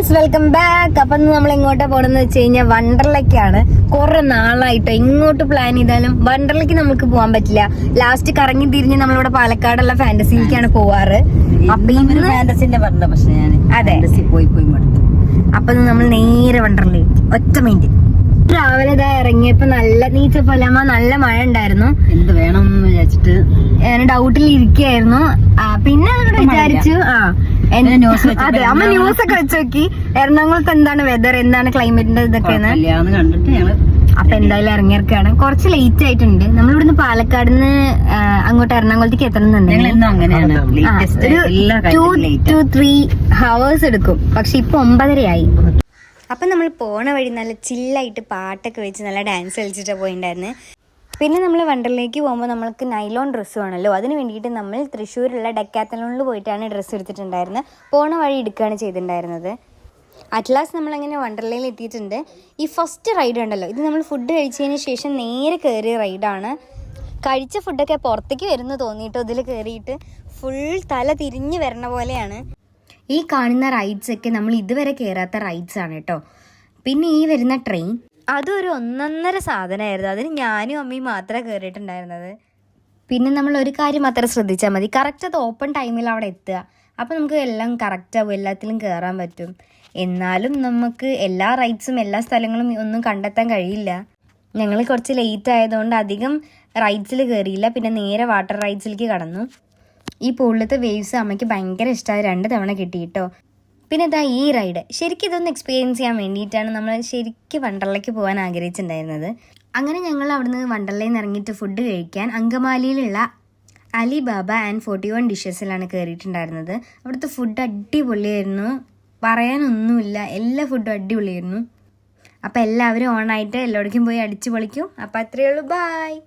Friends, welcome back. അപ്പൊ നമ്മൾ എങ്ങോട്ടാ പോണെന്ന് വെച്ച് കഴിഞ്ഞാൽ വണ്ടർലയ്ക്കാണ്. കുറെ നാളായിട്ടോ ഇങ്ങോട്ട് പ്ലാൻ ചെയ്താലും വണ്ടർലയ്ക്ക് നമുക്ക് പോകാൻ പറ്റില്ല. ലാസ്റ്റ് കറങ്ങി തിരിഞ്ഞ് നമ്മളിവിടെ പാലക്കാടുള്ള ഫാന്റസിയിലേക്കാണ് പോവാറ്. അതെ, അപ്പൊ നമ്മൾ നേരെ വണ്ടർലയ്ക്ക് ഒറ്റ മിനിറ്റ്. രാവിലെ ഇതാ ഇറങ്ങിയപ്പോ നല്ല നീച്ചപ്പല്ലമ്മ നല്ല മഴ ഉണ്ടായിരുന്നു. എന്ത് വേണം എന്ന് വിചാരിച്ചിട്ട് ഞാൻ ഡൗട്ടിൽ ഇരിക്കുകയായിരുന്നു. പിന്നെ അങ്ങോട്ട് വിചാരിച്ചു അതെ, അമ്മ ന്യൂസ് ഒക്കെ വെച്ച് നോക്കി എറണാകുളത്ത് എന്താണ് വെതർ, എന്താണ് ക്ലൈമറ്റിന്റെ ഇതൊക്കെ കണ്ടിട്ട് ഞങ്ങള് അപ്പൊ എന്തായാലും ഇറങ്ങിയിരിക്കുകയാണ്. കുറച്ച് ലേറ്റ് ആയിട്ടുണ്ട്. നമ്മളിവിടുന്ന് പാലക്കാട് നിന്ന് അങ്ങോട്ട് എറണാകുളത്തേക്ക് എത്തണമെന്നുണ്ടെങ്കിൽ ഒരു 2-3 hours എടുക്കും. പക്ഷെ ഇപ്പൊ 9:30 അപ്പൊ നമ്മൾ പോണ വഴി നല്ല ചില്ലായിട്ട് പാട്ടൊക്കെ വെച്ച് നല്ല ഡാൻസ് കളിച്ചിട്ടാണ് പോയിണ്ടായിരുന്നത്. പിന്നെ നമ്മൾ വണ്ടർലേക്ക് പോകുമ്പോൾ നമ്മൾക്ക് നൈലോൺ ഡ്രസ്സ് വേണമല്ലോ. അതിന് വേണ്ടിയിട്ട് നമ്മൾ തൃശ്ശൂരുള്ള ഡെക്കാത്തലോണിൽ പോയിട്ടാണ് ഡ്രസ്സ് എടുത്തിട്ടുണ്ടായിരുന്നത്. പോണ വഴി എടുക്കുകയാണ് ചെയ്തിട്ടുണ്ടായിരുന്നത്. അറ്റ്ലാസ് നമ്മളങ്ങനെ വണ്ടർലയിൽ എത്തിയിട്ടുണ്ട്. ഈ ഫസ്റ്റ് റൈഡ് ഉണ്ടല്ലോ, ഇത് നമ്മൾ ഫുഡ് കഴിച്ചതിന് ശേഷം നേരെ കയറിയ റൈഡാണ്. കഴിച്ച ഫുഡൊക്കെ പുറത്തേക്ക് വരുന്നു തോന്നിയിട്ടോ. ഇതിൽ കയറിയിട്ട് ഫുൾ തല തിരിഞ്ഞ് വരണ പോലെയാണ്. ഈ കാണുന്ന റൈഡ്സ് ഒക്കെ നമ്മൾ ഇതുവരെ കയറാത്ത റൈഡ്സ് ആണ് കേട്ടോ. പിന്നെ ഈ വരുന്ന ട്രെയിൻ അതൊരു 1.5 സാധനമായിരുന്നു. അതിന് ഞാനും അമ്മയും മാത്രമേ കയറിയിട്ടുണ്ടായിരുന്നത്. പിന്നെ നമ്മൾ ഒരു കാര്യം മാത്രം ശ്രദ്ധിച്ചാൽ മതി, കറക്റ്റ് അത് ഓപ്പൺ ടൈമിൽ അവിടെ എത്തുക. അപ്പോൾ നമുക്ക് എല്ലാം കറക്റ്റാവും, എല്ലാത്തിലും കയറാൻ പറ്റും. എന്നാലും നമുക്ക് എല്ലാ റൈഡ്സും എല്ലാ സ്ഥലങ്ങളും ഒന്നും കണ്ടെത്താൻ കഴിയില്ല. ഞങ്ങൾ കുറച്ച് ലേറ്റ് ആയതുകൊണ്ട് അധികം റൈഡ്സിൽ കയറിയില്ല. പിന്നെ നേരെ വാട്ടർ റൈഡ്സിലേക്ക് കടന്നു. ഈ പൂളിലത്തെ വേവ്സ് അമ്മയ്ക്ക് ഭയങ്കര ഇഷ്ടമായി, 2 തവണ കിട്ടി കേട്ടോ. പിന്നെ ഇതാ ഈ റൈഡ് ശരിക്കും ഇതൊന്ന് എക്സ്പീരിയൻസ് ചെയ്യാൻ വേണ്ടിയിട്ടാണ് നമ്മൾ ശരിക്കും വണ്ടർലയ്ക്ക് പോകാൻ ആഗ്രഹിച്ചിട്ടുണ്ടായിരുന്നത്. അങ്ങനെ ഞങ്ങൾ അവിടുന്ന് വണ്ടർലയിൽ നിന്ന് ഇറങ്ങിയിട്ട് ഫുഡ് കഴിക്കാൻ അങ്കമാലിയിലുള്ള അലിബാബ ആൻഡ് 41 ഡിഷസിലാണ് കയറിയിട്ടുണ്ടായിരുന്നത്. അവിടുത്തെ ഫുഡ് അടിപൊളിയായിരുന്നു, പറയാനൊന്നുമില്ല. എല്ലാ ഫുഡും അടിപൊളിയായിരുന്നു. അപ്പോൾ എല്ലാവരും ഓണായിട്ട് എല്ലായിടേക്കും പോയി അടിച്ചു പൊളിക്കും. അപ്പോൾ അത്രയേ ഉള്ളൂ, ബായ്.